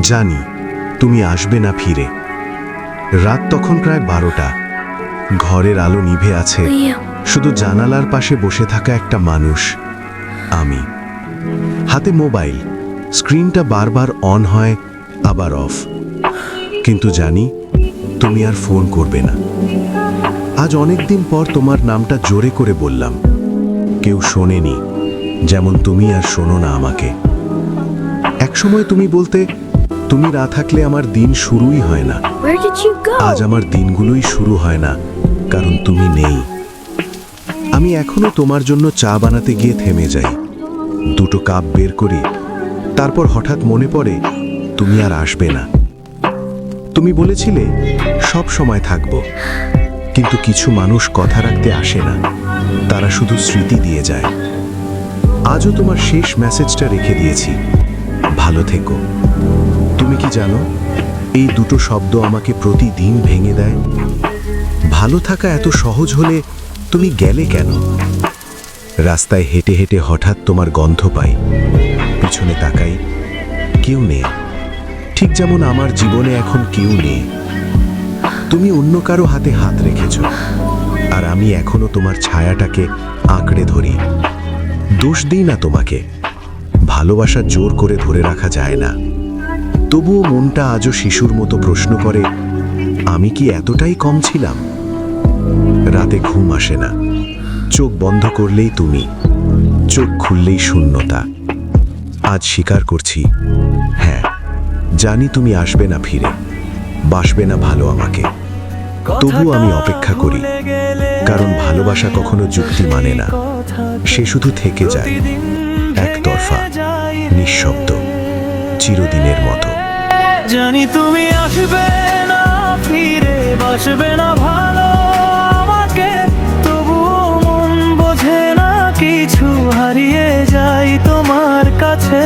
জানি তুমি আসবে না ফিরে। রাত তখন প্রায় 12টা। ঘরের আলো নিভে আছে, শুধু জানালার পাশে বসে থাকা একটা মানুষ, আমি। হাতে মোবাইল, স্ক্রিনটা বারবার অন হয় আবার অফ। কিন্তু জানি তুমি আর ফোন করবে না। আজ অনেক দিন পর তোমার নামটা জোরে করে বললাম। কেউ শোনেনি, যেমন তুমি আর শোনো না আমাকে। একসময় তুমি বলতে, তুমি না থাকলে আমার দিন শুরুই হয় না। Where did you go? আজ আমার দিনগুলোই শুরু হয় না, কারণ তুমি নেই। আমি এখনো তোমার জন্য চা বানাতে গিয়ে থেমে যাই, 2টো কাপ বের করি, তারপর হঠাৎ মনে পড়ে তুমি আর আসবে না। তুমি বলেছিলে সব সময় থাকবো, কিন্তু কিছু মানুষ কথা রাখতে আসে না, তারা শুধু স্মৃতি দিয়ে যায়। আজও তোমার শেষ মেসেজটা রেখে দিয়েছি, ভালো থেকো। তুমি কি জানো, এই 2টো শব্দ আমাকে প্রতিদিন ভেঙে দেয়। ভালো থাকা এত সহজ হলে তুমি গেলে কেন? রাস্তায় হেঁটে হেঁটে হঠাৎ তোমার গন্ধ পাই, পিছনে তাকাই, কেউ নেই। ঠিক যেমন আমার জীবনে এখন কেউ নেই। তুমি অন্য কারো হাতে হাত রেখেছ, আর আমি এখনো তোমার ছায়াটাকে আঁকড়ে ধরি। দোষ দিই না তোমাকে, ভালোবাসা জোর করে ধরে রাখা যায় না। তবুও মনটা আজও শিশুর মতো প্রশ্ন করে, আমি কি এতটাই কম ছিলাম? রাতে ঘুম আসে না, চোখ বন্ধ করলেই তুমি, চোখ খুললেই শূন্যতা। আজ স্বীকার করছি, হ্যাঁ, জানি তুমি আসবে না ফিরে, বাসবে না ভালো আমাকে। তবু আমি অপেক্ষা করি, কারণ ভালোবাসা কখনো যুক্তি মানে না, সে শুধু থেকে যায়, একতরফা, নিঃশব্দ, চিরদিনের মতো। জানি তুমি আসবে না ফিরে, বাসবে না ভালো আমাকে, তবুও মন বোঝে না কিছু, হারিয়ে যাই তোমার কাছে।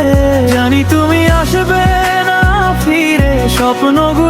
জানি তুমি আসবে না ফিরে, স্বপ্নগুলো